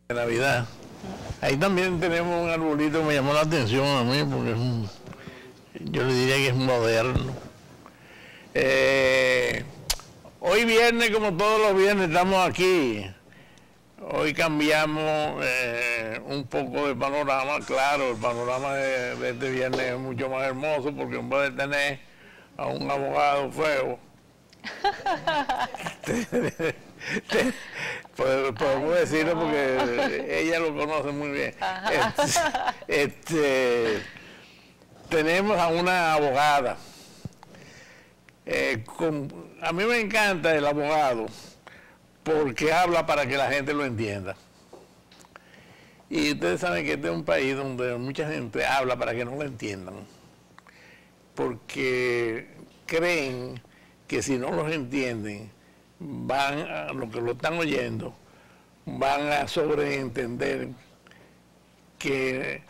de Navidad. Ahí también tenemos un arbolito que me llamó la atención a mí, porque yo le diría que es moderno. Hoy viernes, como todos los viernes, estamos aquí. Hoy cambiamos un poco de panorama. Claro, el panorama de este viernes es mucho más hermoso, porque en vez de tener a un abogado feo, podemos decirlo porque ella lo conoce muy bien. Tenemos a una abogada. A mí me encanta el abogado porque habla para que la gente lo entienda. Y ustedes saben que este es un país donde mucha gente habla para que no lo entiendan, porque creen que si no los entienden, los que lo están oyendo, van a sobreentender que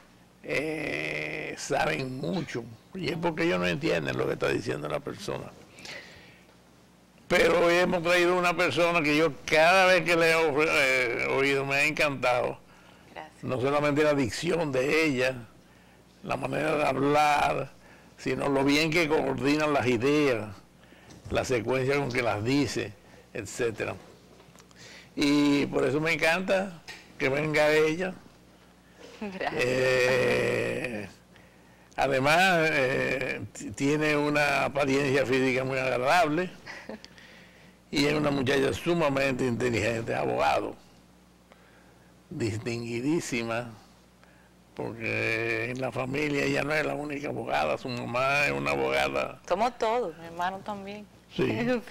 saben mucho, y es porque ellos no entienden lo que está diciendo la persona. Pero hoy hemos traído una persona que yo cada vez que le he oído me ha encantado. Gracias. No solamente la dicción de ella, la manera de hablar, sino lo bien que coordinan las ideas, la secuencia con que las dice, etcétera. Y por eso me encanta que venga ella. Gracias. Además, tiene una apariencia física muy agradable y es una muchacha sumamente inteligente, abogado, distinguidísima, porque en la familia ella no es la única abogada, su mamá es una abogada. Somos todos, mi hermano también. Sí.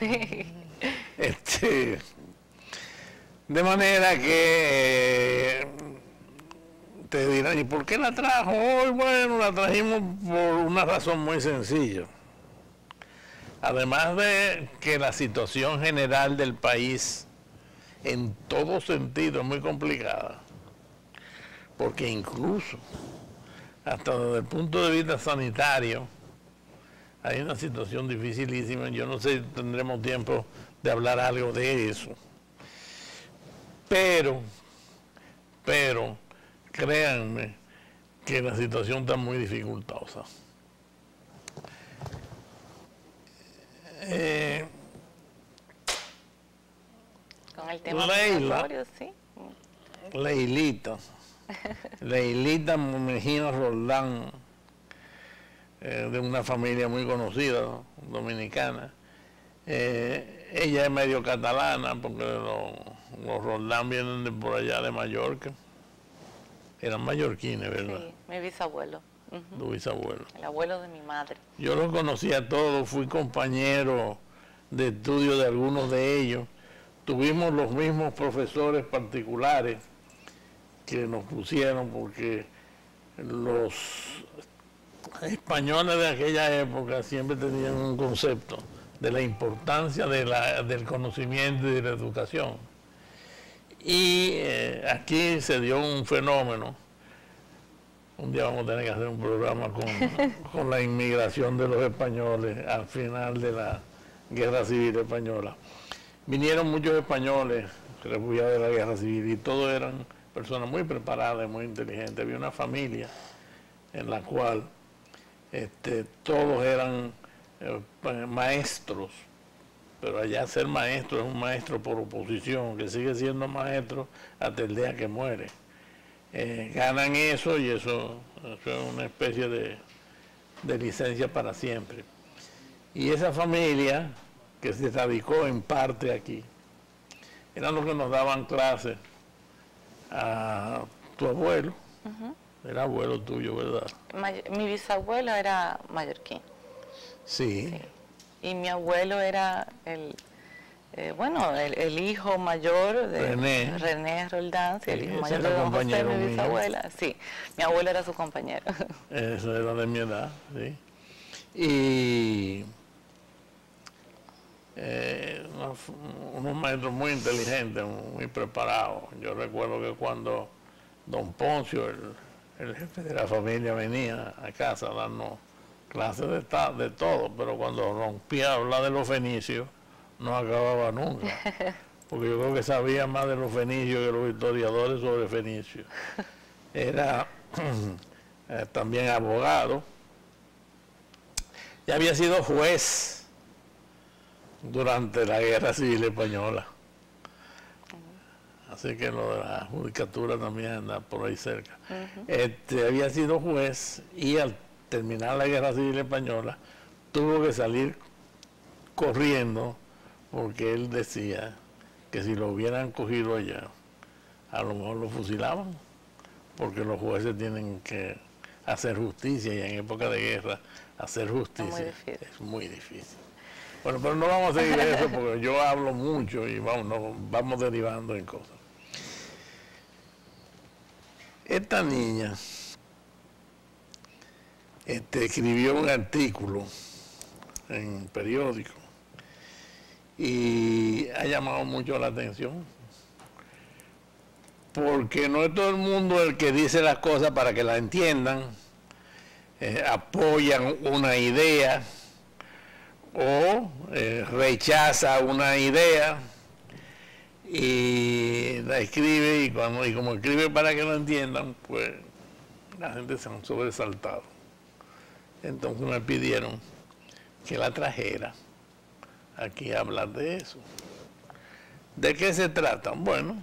Sí. De manera que te dirán, ¿y por qué la trajo hoy? Bueno, la trajimos por una razón muy sencilla. Además de que la situación general del país en todo sentido es muy complicada, porque incluso hasta desde el punto de vista sanitario hay una situación dificilísima. Yo no sé si tendremos tiempo de hablar algo de eso, pero créanme que la situación está muy dificultosa. Con el tema Leila, sí. Leilita Mejía Roldán, de una familia muy conocida, ¿no?, dominicana. Ella es medio catalana, porque los Roldán vienen de por allá de Mallorca. Eran mallorquines, ¿verdad? Sí, mi bisabuelo. Tu bisabuelo. El abuelo de mi madre. Yo los conocí a todos, fui compañero de estudio de algunos de ellos. Tuvimos los mismos profesores particulares que nos pusieron, porque los españoles de aquella época siempre tenían un concepto de la importancia del conocimiento y de la educación. Y aquí se dio un fenómeno. Un día vamos a tener que hacer un programa con la inmigración de los españoles al final de la Guerra Civil Española. Vinieron muchos españoles refugiados de la Guerra Civil y todos eran personas muy preparadas y muy inteligentes. Había una familia en la cual todos eran maestros, pero allá ser maestro es un maestro por oposición, que sigue siendo maestro hasta el día que muere. Ganan eso y eso es una especie de licencia para siempre. Y esa familia que se radicó en parte aquí, eran los que nos daban clases a tu abuelo. Era abuelo tuyo, ¿verdad? Mi bisabuelo era mallorquín. Sí. Y mi abuelo era el hijo mayor de René Roldán, el hijo mayor de don José, mi bisabuela. Sí, mi abuelo era su compañero. Eso era de mi edad, sí. Y unos maestros muy inteligentes, muy preparados. Yo recuerdo que cuando don Poncio, el jefe de la familia, venía a casa a darnos clases de todo, pero cuando rompía a hablar de los fenicios, no acababa nunca. porque yo creo que sabía más de los fenicios que los historiadores sobre fenicios. Era también abogado, y había sido juez durante la Guerra Civil Española. Así que lo de la judicatura también anda por ahí cerca. Había sido juez y al terminar la Guerra Civil Española tuvo que salir corriendo porque él decía que si lo hubieran cogido allá, a lo mejor lo fusilaban, porque los jueces tienen que hacer justicia y en época de guerra hacer justicia es muy difícil. Bueno, pero no vamos a seguir eso porque yo hablo mucho y vamos derivando en cosas. Esta niña escribió un artículo en un periódico y ha llamado mucho la atención, porque no es todo el mundo el que dice las cosas para que las entiendan, apoyan una idea o rechaza una idea y la escribe, y como escribe para que lo entiendan, pues la gente se han sobresaltado. Entonces me pidieron que la trajera aquí a hablar de eso. ¿De qué se trata? Bueno,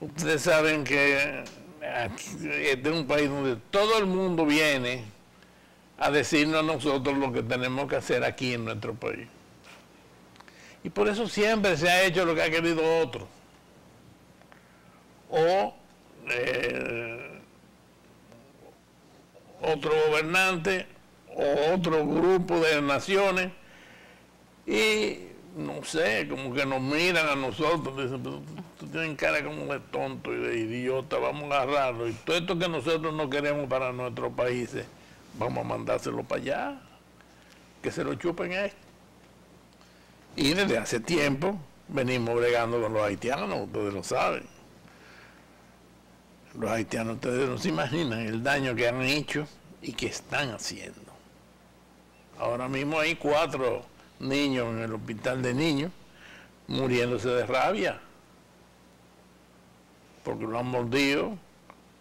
ustedes saben que este es un país donde todo el mundo viene a decirnos a nosotros lo que tenemos que hacer aquí en nuestro país. Y por eso siempre se ha hecho lo que ha querido otro. O otro gobernante o otro grupo de naciones, y no sé, como que nos miran a nosotros, dicen, tú tienes cara como de tonto y de idiota, vamos a agarrarlo, y todo esto que nosotros no queremos para nuestros países, vamos a mandárselo para allá, que se lo chupen a esto. Y desde hace tiempo venimos bregando con los haitianos, ustedes lo saben. Los haitianos, ustedes no se imaginan el daño que han hecho y que están haciendo. Ahora mismo hay 4 niños en el hospital de niños muriéndose de rabia, porque lo han mordido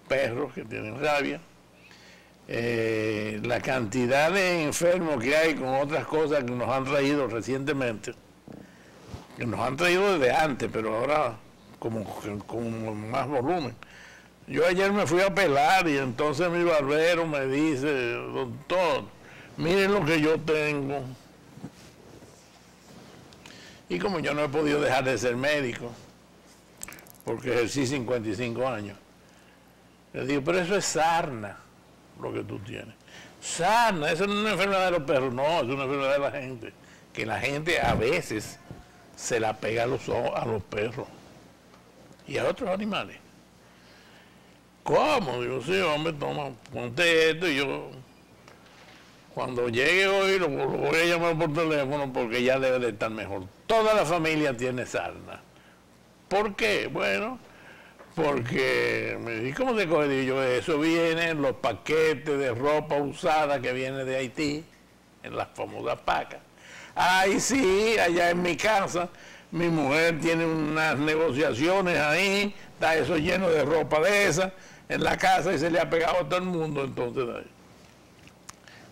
perros que tienen rabia. La cantidad de enfermos que hay con otras cosas que nos han traído recientemente, que nos han traído desde antes, pero ahora como más volumen. Yo ayer me fui a pelar y entonces mi barbero me dice, doctor, miren lo que yo tengo. Y como yo no he podido dejar de ser médico, porque ejercí 55 años, le digo, pero eso es sarna, lo que tú tienes. Sarna, eso no es una enfermedad de los perros, no, es una enfermedad de la gente, que la gente a veces se la pega a los perros y a otros animales. ¿Cómo? Digo, sí, hombre, toma, ponte esto, y yo, cuando llegue hoy, lo voy a llamar por teléfono porque ya debe de estar mejor. Toda la familia tiene sarna. ¿Por qué? Bueno, porque me dije, ¿cómo se coge? Digo yo, eso viene en los paquetes de ropa usada que viene de Haití, en las famosas pacas. Ay, sí, allá en mi casa, mi mujer tiene unas negociaciones ahí, está eso lleno de ropa de esa, en la casa, y se le ha pegado a todo el mundo, entonces ahí.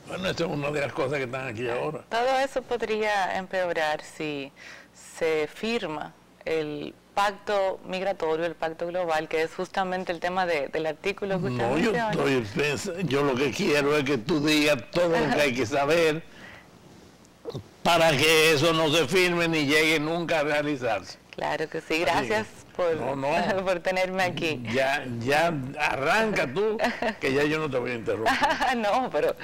Bueno, esa es una de las cosas que están aquí ahora. Todo eso podría empeorar si se firma el pacto migratorio, el pacto global, que es justamente el tema del artículo que usted menciona. Yo lo que quiero es que tú digas todo lo que hay que saber para que eso no se firme ni llegue nunca a realizarse. Claro que sí, gracias por tenerme aquí. Ya arranca tú, que ya yo no te voy a interrumpir. No, pero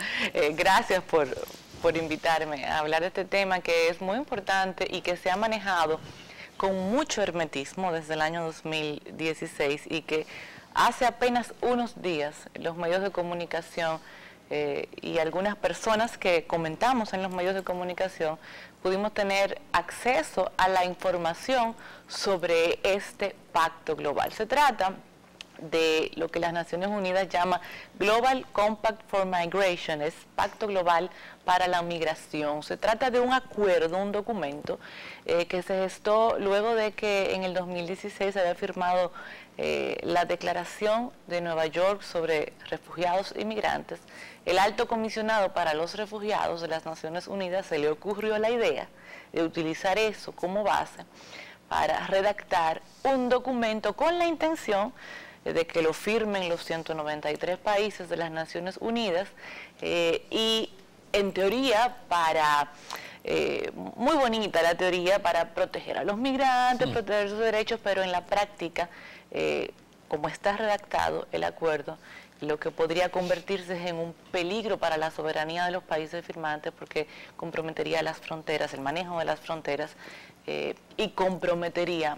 gracias por invitarme a hablar de este tema que es muy importante y que se ha manejado con mucho hermetismo desde el año 2016, y que hace apenas unos días los medios de comunicación y algunas personas que comentamos en los medios de comunicación pudimos tener acceso a la información sobre este pacto global. Se trata de lo que las Naciones Unidas llama Global Compact for Migration, es Pacto Global para la Migración. Se trata de un acuerdo, un documento que se gestó luego de que en el 2016 se había firmado la Declaración de Nueva York sobre refugiados y migrantes. El alto comisionado para los refugiados de las Naciones Unidas se le ocurrió la idea de utilizar eso como base para redactar un documento con la intención de que lo firmen los 193 países de las Naciones Unidas y en teoría muy bonita la teoría para proteger a los migrantes, proteger sus derechos, pero en la práctica, como está redactado el acuerdo, lo que podría convertirse en un peligro para la soberanía de los países firmantes porque comprometería las fronteras, el manejo de las fronteras y comprometería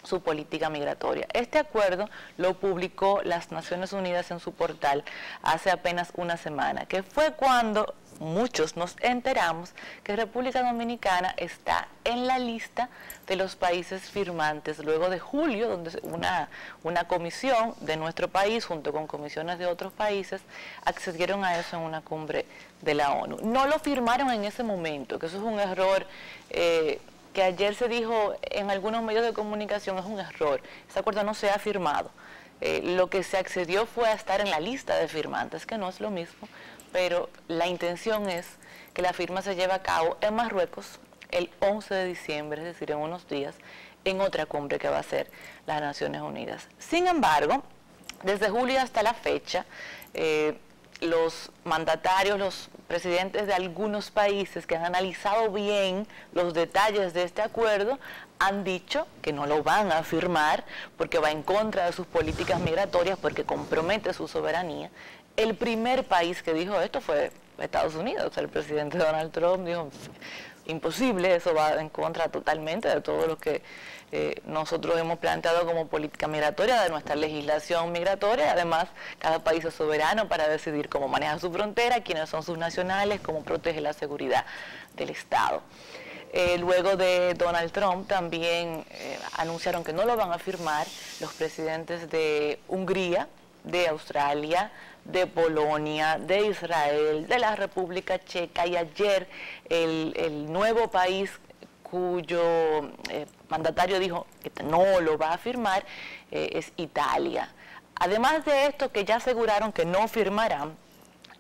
su política migratoria. Este acuerdo lo publicó las Naciones Unidas en su portal hace apenas una semana, que fue cuando muchos nos enteramos que República Dominicana está en la lista de los países firmantes, luego de julio, donde una comisión de nuestro país, junto con comisiones de otros países, accedieron a eso en una cumbre de la ONU. No lo firmaron en ese momento, que eso es un error que ayer se dijo en algunos medios de comunicación, es un error. Ese acuerdo no se ha firmado. Lo que se accedió fue a estar en la lista de firmantes, que no es lo mismo, pero la intención es que la firma se lleve a cabo en Marruecos el 11 de diciembre, es decir, en unos días, en otra cumbre que va a ser las Naciones Unidas. Sin embargo, desde julio hasta la fecha, los mandatarios, los presidentes de algunos países que han analizado bien los detalles de este acuerdo, han dicho que no lo van a firmar porque va en contra de sus políticas migratorias, porque compromete su soberanía. El primer país que dijo esto fue Estados Unidos. El presidente Donald Trump dijo, imposible, eso va en contra totalmente de todo lo que nosotros hemos planteado como política migratoria, de nuestra legislación migratoria. Además, cada país es soberano para decidir cómo maneja su frontera, quiénes son sus nacionales, cómo protege la seguridad del Estado. Luego de Donald Trump también anunciaron que no lo van a firmar los presidentes de Hungría, de Australia, de Polonia, de Israel, de la República Checa, y ayer el nuevo país cuyo mandatario dijo que no lo va a firmar es Italia. Además de esto, que ya aseguraron que no firmarán,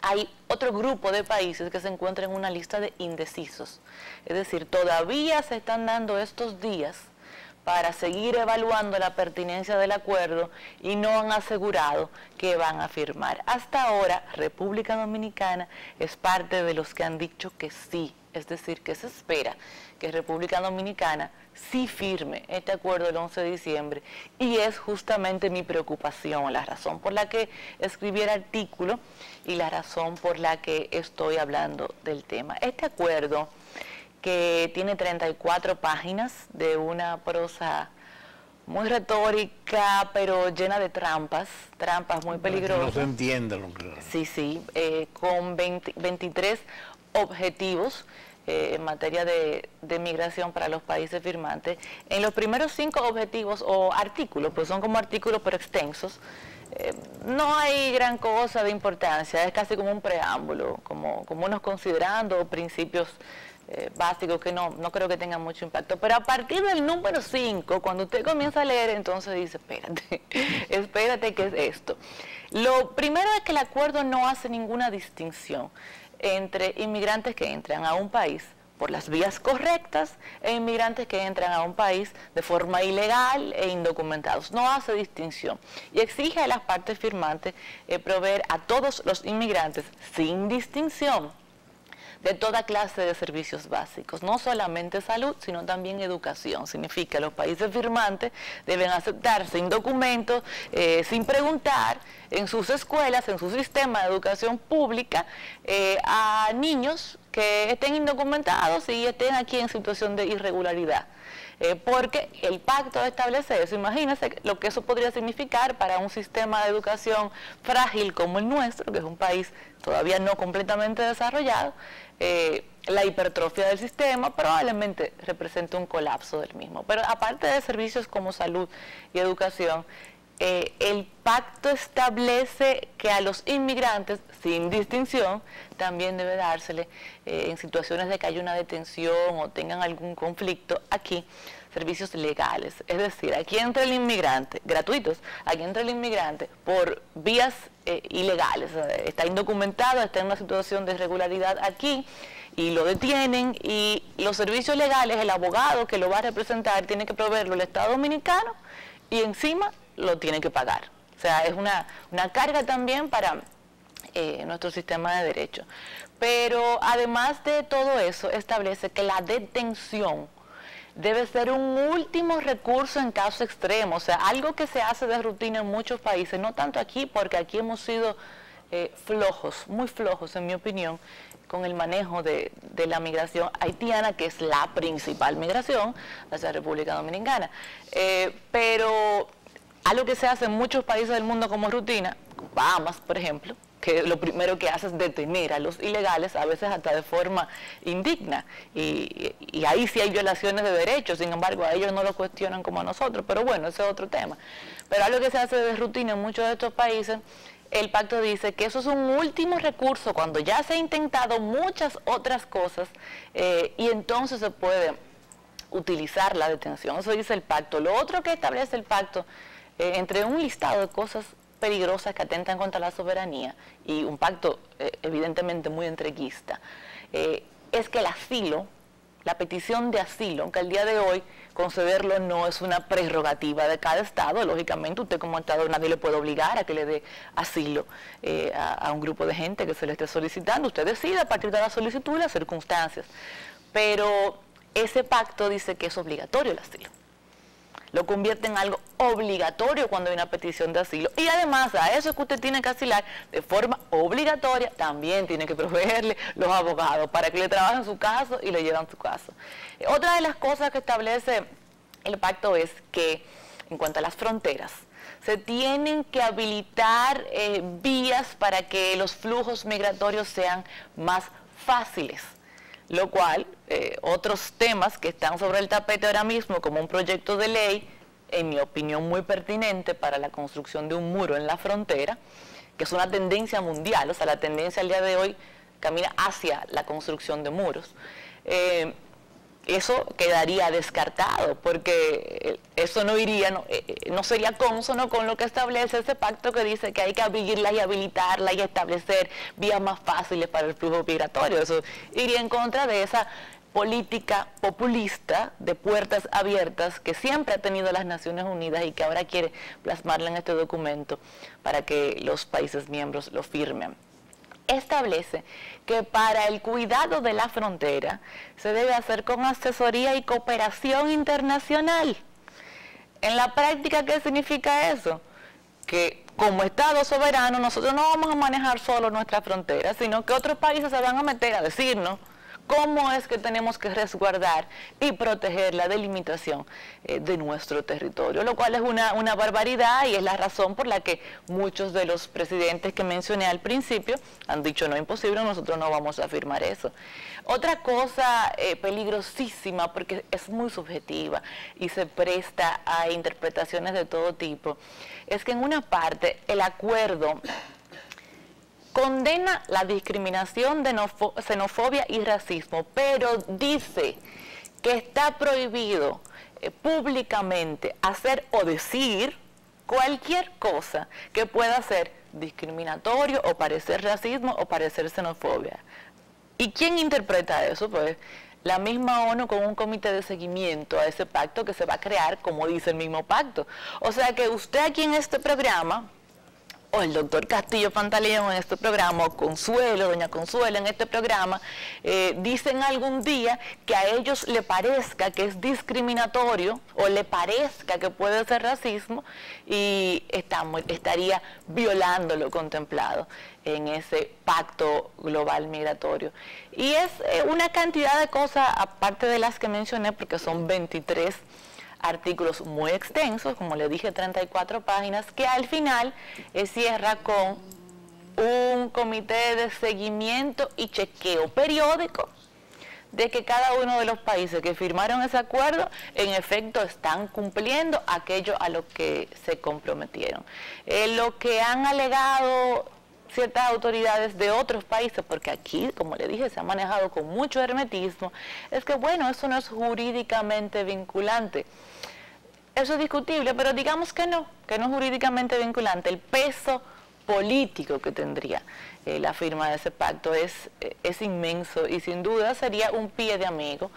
hay otro grupo de países que se encuentran en una lista de indecisos. Es decir, todavía se están dando estos días para seguir evaluando la pertinencia del acuerdo y no han asegurado que van a firmar. Hasta ahora, República Dominicana es parte de los que han dicho que sí, es decir, que se espera que República Dominicana sí firme este acuerdo el 11 de diciembre, y es justamente mi preocupación, la razón por la que escribí el artículo y la razón por la que estoy hablando del tema. Este acuerdo, que tiene 34 páginas de una prosa muy retórica, pero llena de trampas muy peligrosas. No se entiende lo que... Sí, con 23 objetivos en materia de migración para los países firmantes. En los primeros 5 objetivos o artículos, pues son como artículos pero extensos, no hay gran cosa de importancia, es casi como un preámbulo, como unos considerando principios básicos que no creo que tengan mucho impacto. Pero a partir del número 5, cuando usted comienza a leer, entonces dice, espérate, ¿qué es esto? Lo primero es que el acuerdo no hace ninguna distinción entre inmigrantes que entran a un país por las vías correctas e inmigrantes que entran a un país de forma ilegal e indocumentados. No hace distinción y exige a las partes firmantes proveer a todos los inmigrantes sin distinción de toda clase de servicios básicos, no solamente salud, sino también educación. Significa que los países firmantes deben aceptar sin documentos, sin preguntar, en sus escuelas, en su sistema de educación pública, a niños que estén indocumentados y estén aquí en situación de irregularidad. Porque el pacto establece eso. Imagínense lo que eso podría significar para un sistema de educación frágil como el nuestro, que es un país todavía no completamente desarrollado. La hipertrofia del sistema probablemente represente un colapso del mismo. Pero aparte de servicios como salud y educación, el pacto establece que a los inmigrantes, sin distinción, también debe dársele en situaciones de que haya una detención o tengan algún conflicto aquí, servicios legales. Es decir, aquí entra el inmigrante, gratuitos, aquí entra el inmigrante por vías ilegales, está indocumentado, está en una situación de irregularidad aquí, y lo detienen, y los servicios legales, el abogado que lo va a representar tiene que proveerlo el Estado Dominicano y encima lo tiene que pagar. O sea, es una carga también para nuestro sistema de derecho. Pero además de todo eso, establece que la detención debe ser un último recurso en caso extremo, o sea, algo que se hace de rutina en muchos países, no tanto aquí, porque aquí hemos sido flojos, muy flojos en mi opinión, con el manejo de la migración haitiana, que es la principal migración hacia la República Dominicana. Pero algo que se hace en muchos países del mundo como rutina, Bahamas, por ejemplo, que lo primero que hace es detener a los ilegales, a veces hasta de forma indigna, y ahí sí hay violaciones de derechos, sin embargo a ellos no lo cuestionan como a nosotros, pero bueno, ese es otro tema. Pero algo que se hace de rutina en muchos de estos países, el pacto dice que eso es un último recurso cuando ya se ha intentado muchas otras cosas, y entonces se puede utilizar la detención. Eso dice el pacto. Lo otro que establece el pacto, entre un listado de cosas peligrosas que atentan contra la soberanía, y un pacto evidentemente muy entreguista, es que el asilo, la petición de asilo, aunque al día de hoy concederlo no es una prerrogativa de cada Estado, lógicamente usted como Estado nadie le puede obligar a que le dé asilo a un grupo de gente que se le esté solicitando, usted decide a partir de la solicitud y las circunstancias, pero ese pacto dice que es obligatorio el asilo. Lo convierte en algo obligatorio cuando hay una petición de asilo. Y además a eso que usted tiene que asilar de forma obligatoria, también tiene que proveerle los abogados para que le trabajen su caso y le lleven su caso. Otra de las cosas que establece el pacto es que, en cuanto a las fronteras, se tienen que habilitar vías para que los flujos migratorios sean más fáciles. Lo cual, otros temas que están sobre el tapete ahora mismo, como un proyecto de ley, en mi opinión muy pertinente para la construcción de un muro en la frontera, que es una tendencia mundial, o sea, la tendencia al día de hoy camina hacia la construcción de muros. Eso quedaría descartado, porque eso no iría, no sería cónsono con lo que establece ese pacto que dice que hay que abrirla y habilitarla y establecer vías más fáciles para el flujo migratorio. Eso iría en contra de esa política populista de puertas abiertas que siempre ha tenido las Naciones Unidas y que ahora quiere plasmarla en este documento para que los países miembros lo firmen. Establece que para el cuidado de la frontera se debe hacer con asesoría y cooperación internacional. En la práctica, ¿qué significa eso? Que como Estado soberano nosotros no vamos a manejar solo nuestra frontera, sino que otros países se van a meter a decirnos cómo es que tenemos que resguardar y proteger la delimitación de nuestro territorio, lo cual es una barbaridad y es la razón por la que muchos de los presidentes que mencioné al principio han dicho no, imposible, nosotros no vamos a firmar eso. Otra cosa peligrosísima, porque es muy subjetiva y se presta a interpretaciones de todo tipo, es que en una parte el acuerdo condena la discriminación, xenofobia y racismo, pero dice que está prohibido públicamente hacer o decir cualquier cosa que pueda ser discriminatorio o parecer racismo o parecer xenofobia. ¿Y quién interpreta eso? Pues la misma ONU con un comité de seguimiento a ese pacto que se va a crear, como dice el mismo pacto. O sea que usted aquí en este programa, o el doctor Castillo Pantaleón en este programa, o Consuelo, doña Consuelo en este programa, dicen algún día que a ellos le parezca que es discriminatorio o le parezca que puede ser racismo y estaría violando lo contemplado en ese pacto global migratorio. Y es una cantidad de cosas, aparte de las que mencioné, porque son 23 artículos muy extensos, como le dije, 34 páginas, que al final cierra con un comité de seguimiento y chequeo periódico de que cada uno de los países que firmaron ese acuerdo, en efecto, están cumpliendo aquello a lo que se comprometieron. Lo que han alegado ciertas autoridades de otros países, porque aquí, como le dije, se ha manejado con mucho hermetismo, es que, bueno, eso no es jurídicamente vinculante. Eso es discutible, pero digamos que no es jurídicamente vinculante. El peso político que tendría la firma de ese pacto es inmenso y sin duda sería un pie de amigo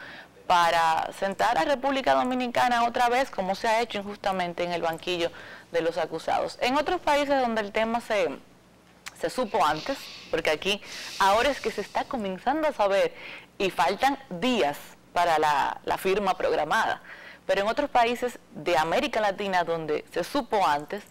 para sentar a República Dominicana otra vez, como se ha hecho injustamente en el banquillo de los acusados. En otros países donde el tema se supo antes, porque aquí ahora es que se está comenzando a saber y faltan días para la firma programada, pero en otros países de América Latina donde se supo antes,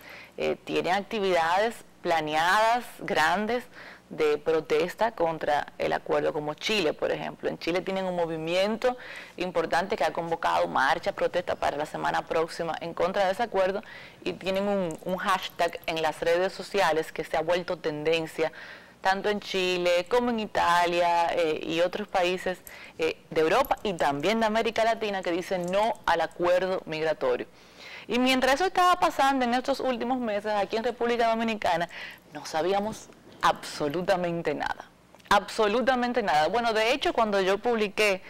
tienen actividades planeadas, grandes, de protesta contra el acuerdo, como Chile, por ejemplo. En Chile tienen un movimiento importante que ha convocado marcha, protesta para la semana próxima en contra de ese acuerdo, y tienen un hashtag en las redes sociales que se ha vuelto tendencia, tanto en Chile como en Italia y otros países de Europa y también de América Latina, que dicen no al acuerdo migratorio. Y mientras eso estaba pasando en estos últimos meses aquí en República Dominicana, no sabíamos absolutamente nada, absolutamente nada. Bueno, de hecho, cuando yo publiqué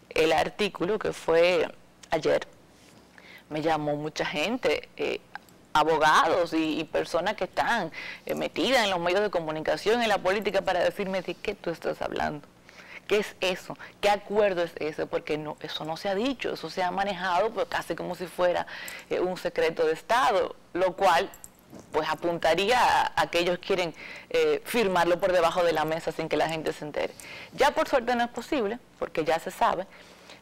el artículo, que fue ayer, me llamó mucha gente, abogados y personas que están metidas en los medios de comunicación, en la política, para decirme de qué tú estás hablando. ¿Qué es eso? ¿Qué acuerdo es ese? Porque no, eso no se ha dicho, eso se ha manejado pues, casi como si fuera un secreto de Estado, lo cual pues apuntaría a que ellos quieren firmarlo por debajo de la mesa sin que la gente se entere. Ya por suerte no es posible, porque ya se sabe,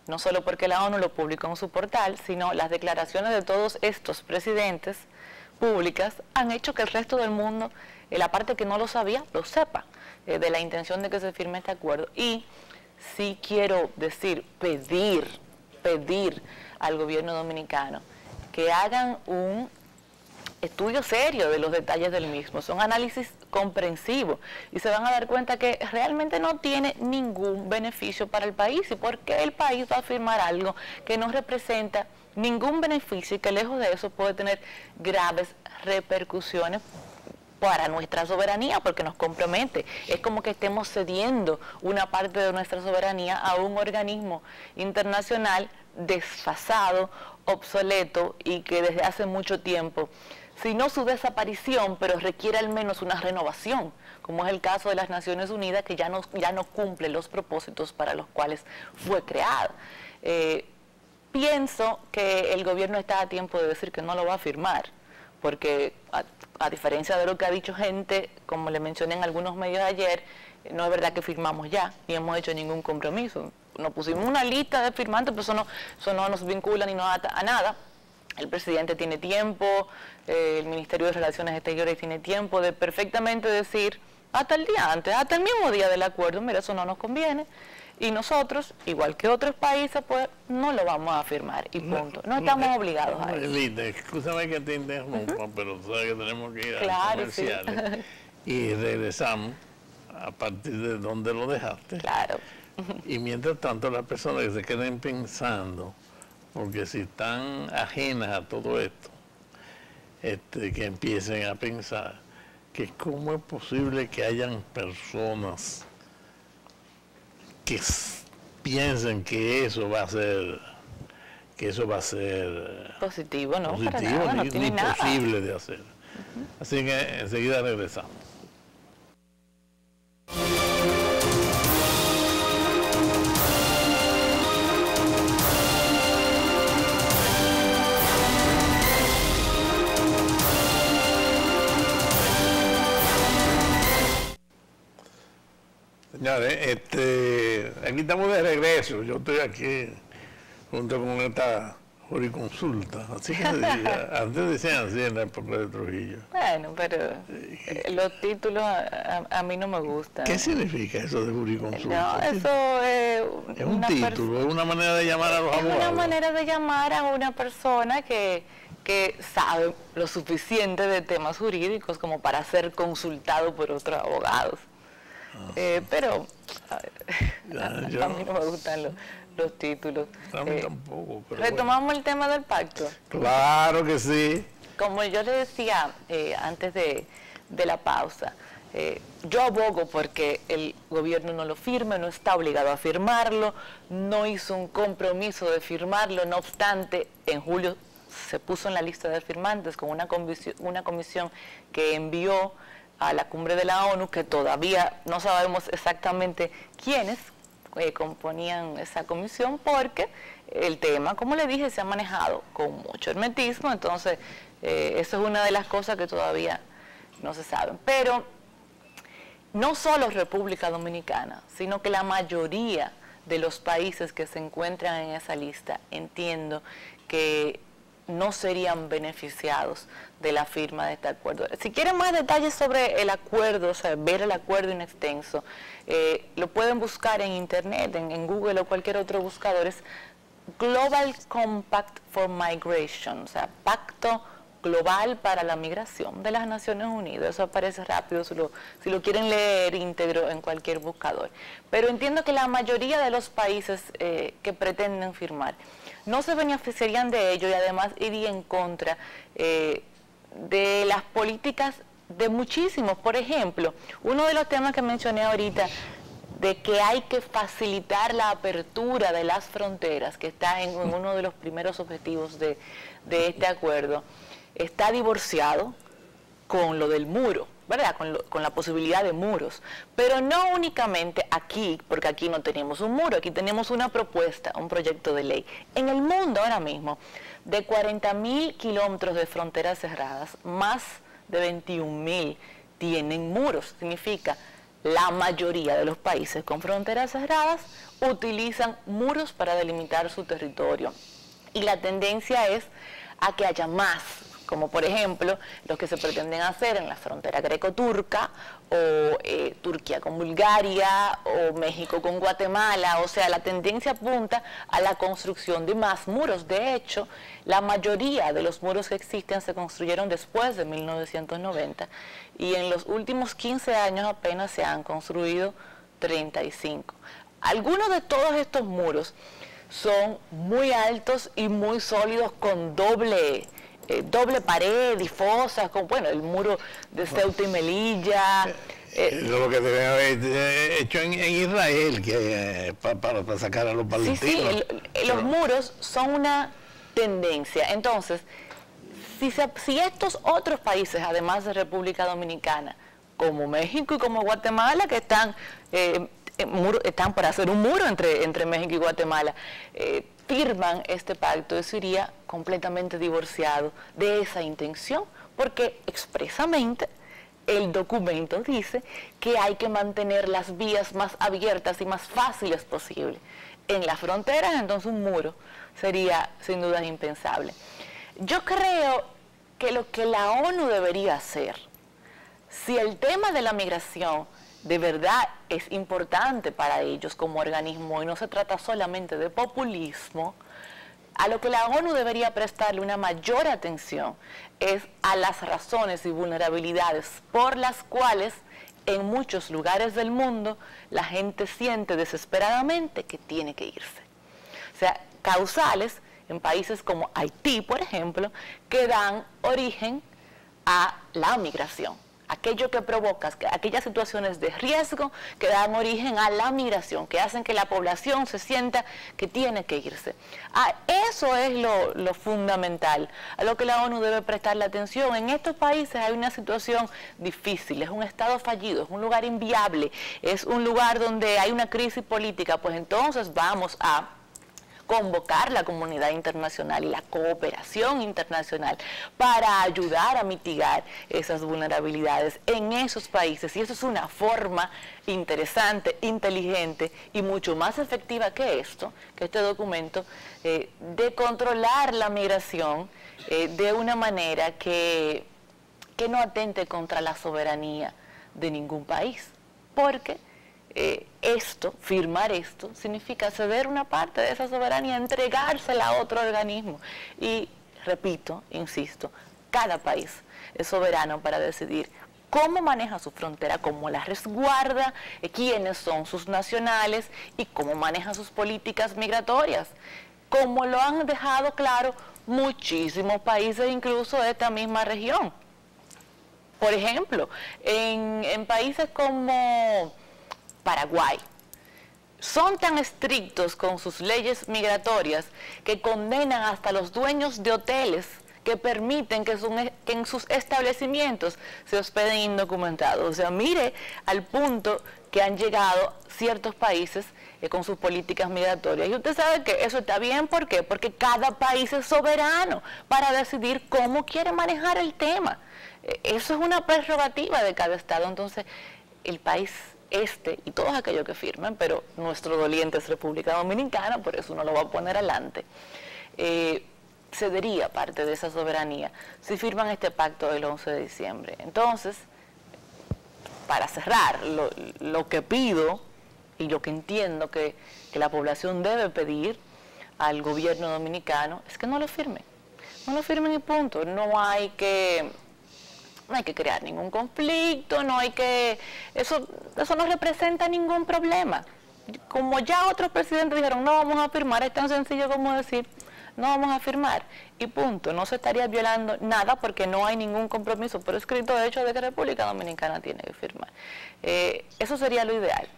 no solo porque la ONU lo publicó en su portal, sino las declaraciones de todos estos presidentes públicas han hecho que el resto del mundo, la parte que no lo sabía, lo sepa, de la intención de que se firme este acuerdo. Y sí quiero decir, pedir al gobierno dominicano que hagan un estudio serio de los detalles del mismo, son análisis comprensivos y se van a dar cuenta que realmente no tiene ningún beneficio para el país. ¿Y por qué el país va a firmar algo que no representa ningún beneficio y que lejos de eso puede tener graves repercusiones para nuestra soberanía, porque nos compromete? Es como que estemos cediendo una parte de nuestra soberanía a un organismo internacional desfasado, obsoleto y que desde hace mucho tiempo, si no su desaparición, pero requiere al menos una renovación, como es el caso de las Naciones Unidas, que ya no cumple los propósitos para los cuales fue creada. Pienso que el gobierno está a tiempo de decir que no lo va a firmar, porque a diferencia de lo que ha dicho gente, como le mencioné en algunos medios ayer, no es verdad que firmamos ya, ni hemos hecho ningún compromiso. Nos pusimos una lista de firmantes, pero eso no nos vincula ni nos ata a nada. El presidente tiene tiempo, el Ministerio de Relaciones Exteriores tiene tiempo de perfectamente decir, hasta el día antes, hasta el mismo día del acuerdo, mira, eso no nos conviene. Y nosotros, igual que otros países, pues no lo vamos a firmar y punto. No estamos obligados a eso. Linda, escúchame que te interrumpa, pero tú sabes que tenemos que ir a Claro, comerciales. Sí. Y regresamos a partir de donde lo dejaste. Claro. Y mientras tanto, las personas que se queden pensando, porque si están ajenas a todo esto, que empiecen a pensar que cómo es posible que hayan personas que piensen que eso va a ser positivo, ¿no? Positivo, para nada, no tiene nada. Imposible de hacer. Así que enseguida regresamos. Señores, aquí estamos de regreso. Yo estoy aquí junto con esta jurisconsulta. Así que antes decían así en la época de Trujillo. Bueno, pero los títulos a mí no me gustan. ¿Qué significa eso de jurisconsulta? No, eso es un título, es una manera de llamar a los abogados. Es una manera de llamar a una persona que sabe lo suficiente de temas jurídicos como para ser consultado por otros abogados. Pero Yo, a mí no me gustan los títulos. a mí tampoco. Pero Retomamos el tema del pacto. bueno. Claro que sí. Como yo le decía antes de la pausa, yo abogo porque el gobierno no lo firme, no está obligado a firmarlo, no hizo un compromiso de firmarlo, no obstante, en julio se puso en la lista de firmantes con una comisión que envió a la cumbre de la ONU, que todavía no sabemos exactamente quiénes componían esa comisión, porque el tema, como le dije, se ha manejado con mucho hermetismo, entonces eso es una de las cosas que todavía no se saben. Pero no solo República Dominicana, sino que la mayoría de los países que se encuentran en esa lista, entiendo que no serían beneficiados de la firma de este acuerdo. Si quieren más detalles sobre el acuerdo, o sea, ver el acuerdo en extenso, lo pueden buscar en internet, en Google o cualquier otro buscador. Es Global Compact for Migration, o sea, Pacto Global para la Migración de las Naciones Unidas. Eso aparece rápido si lo quieren leer íntegro en cualquier buscador. Pero entiendo que la mayoría de los países que pretenden firmar no se beneficiarían de ello y además iría en contra de las políticas de muchísimos. Por ejemplo, uno de los temas que mencioné ahorita, de que hay que facilitar la apertura de las fronteras, que está en uno de los primeros objetivos de este acuerdo, está divorciado con lo del muro, ¿verdad? Con la posibilidad de muros. Pero no únicamente aquí, porque aquí no tenemos un muro, aquí tenemos una propuesta, un proyecto de ley. En el mundo ahora mismo, de 40.000 kilómetros de fronteras cerradas, más de 21.000 tienen muros. Significa, la mayoría de los países con fronteras cerradas utilizan muros para delimitar su territorio. Y la tendencia es a que haya más, como por ejemplo los que se pretenden hacer en la frontera greco-turca, o Turquía con Bulgaria, o México con Guatemala. O sea, la tendencia apunta a la construcción de más muros. De hecho, la mayoría de los muros que existen se construyeron después de 1990, y en los últimos 15 años apenas se han construido 35. Algunos de todos estos muros son muy altos y muy sólidos, con doble pared y fosas, con, bueno, el muro de Ceuta y Melilla. Eso es lo que deben haber hecho en Israel, que para sacar a los palestinos. Sí, los muros son una tendencia. Entonces, si estos otros países, además de República Dominicana, como México y como Guatemala, que están por hacer un muro entre México y Guatemala, firman este pacto, eso iría completamente divorciado de esa intención, porque expresamente el documento dice que hay que mantener las vías más abiertas y más fáciles posible. En las fronteras, entonces, un muro sería sin duda impensable. Yo creo que lo que la ONU debería hacer, si el tema de la migración de verdad es importante para ellos como organismo y no se trata solamente de populismo, a lo que la ONU debería prestarle una mayor atención es a las razones y vulnerabilidades por las cuales en muchos lugares del mundo la gente siente desesperadamente que tiene que irse. O sea, causales en países como Haití, por ejemplo, que dan origen a la migración. Aquello que provoca, aquellas situaciones de riesgo que dan origen a la migración, que hacen que la población se sienta que tiene que irse. Eso es lo fundamental, a lo que la ONU debe prestarle atención. En estos países hay una situación difícil, es un estado fallido, es un lugar inviable, es un lugar donde hay una crisis política. Pues entonces vamos a convocar la comunidad internacional y la cooperación internacional para ayudar a mitigar esas vulnerabilidades en esos países. Y eso es una forma interesante, inteligente y mucho más efectiva que este documento, de controlar la migración de una manera que no atente contra la soberanía de ningún país. Porque firmar esto, significa ceder una parte de esa soberanía, entregársela a otro organismo. Y repito, insisto, cada país es soberano para decidir cómo maneja su frontera, cómo la resguarda, quiénes son sus nacionales y cómo maneja sus políticas migratorias, como lo han dejado claro muchísimos países, incluso de esta misma región. Por ejemplo, en países como Paraguay, son tan estrictos con sus leyes migratorias que condenan hasta los dueños de hoteles que permiten que en sus establecimientos se hospeden indocumentados. O sea, mire al punto que han llegado ciertos países con sus políticas migratorias. Y usted sabe que eso está bien, ¿por qué? Porque cada país es soberano para decidir cómo quiere manejar el tema. Eso es una prerrogativa de cada estado. Entonces, el país y todos aquellos que firman, pero nuestro doliente es República Dominicana, por eso uno lo va a poner adelante, cedería parte de esa soberanía si firman este pacto del 11 de diciembre. Entonces, para cerrar, lo que pido y lo que entiendo que la población debe pedir al gobierno dominicano es que no lo firmen. No lo firmen y punto. No hay que crear ningún conflicto, eso no representa ningún problema. Como ya otros presidentes dijeron, no vamos a firmar, es tan sencillo como decir, no vamos a firmar, y punto. No se estaría violando nada porque no hay ningún compromiso por escrito de hecho de que República Dominicana tiene que firmar. Eso sería lo ideal.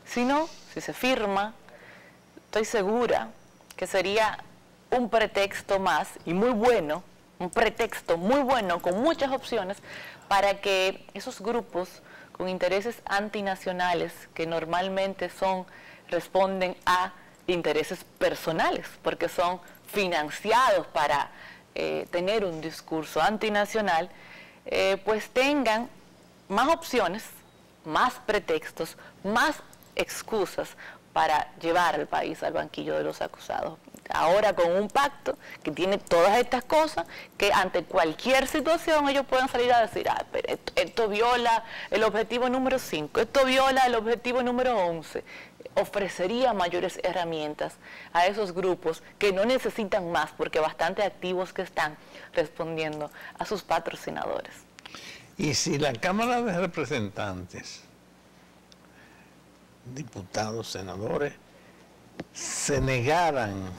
Si se firma, estoy segura que sería un pretexto más y muy bueno, un pretexto muy bueno, con muchas opciones, para que esos grupos con intereses antinacionales, que normalmente responden a intereses personales, porque son financiados para tener un discurso antinacional, pues tengan más opciones, más pretextos, más excusas para llevar al país al banquillo de los acusados. Ahora con un pacto que tiene todas estas cosas, que ante cualquier situación ellos pueden salir a decir, pero esto viola el objetivo número 5, esto viola el objetivo número 11. Ofrecería mayores herramientas a esos grupos que no necesitan más, porque bastante activos que están respondiendo a sus patrocinadores. Y si la Cámara de Representantes, diputados, senadores, se negaran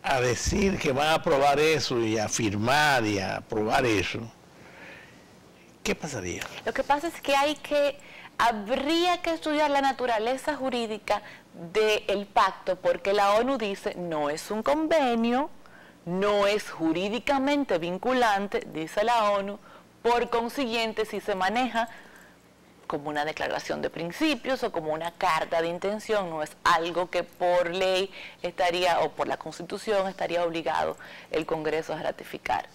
a decir que van a aprobar eso y a firmar y a aprobar eso, ¿qué pasaría? Lo que pasa es que habría que estudiar la naturaleza jurídica del pacto, porque la ONU dice no es un convenio, no es jurídicamente vinculante, dice la ONU, por consiguiente si se maneja como una declaración de principios o como una carta de intención, no es algo que por ley o por la Constitución estaría obligado el Congreso a ratificar.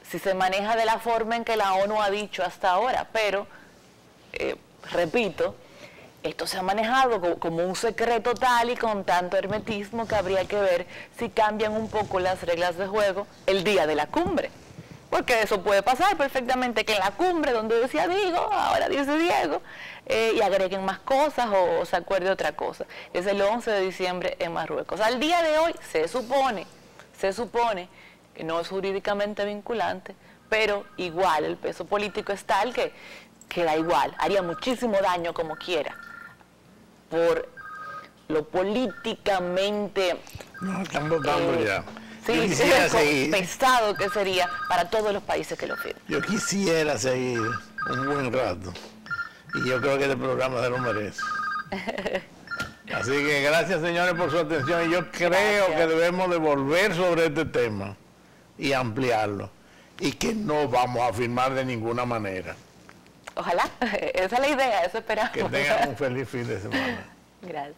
Si se maneja de la forma en que la ONU ha dicho hasta ahora, pero, repito, esto se ha manejado como un secreto tal y con tanto hermetismo que habría que ver si cambian un poco las reglas de juego el día de la cumbre. Porque eso puede pasar perfectamente, que en la cumbre donde decía Diego, ahora dice Diego, y agreguen más cosas o se acuerde otra cosa. Es el 11 de diciembre en Marruecos. Al día de hoy se supone que no es jurídicamente vinculante, pero igual el peso político es tal que da igual, haría muchísimo daño como quiera, por lo políticamente... No, están votando ya. Sí, pesado que sería para todos los países que lo firman. Yo quisiera seguir un buen rato y yo creo que este programa se lo merece. Así que gracias, señores, por su atención, y yo creo que debemos de volver sobre este tema y ampliarlo, y que no vamos a firmar de ninguna manera. Ojalá, esa es la idea, eso esperamos. Que tengan un feliz fin de semana. Gracias.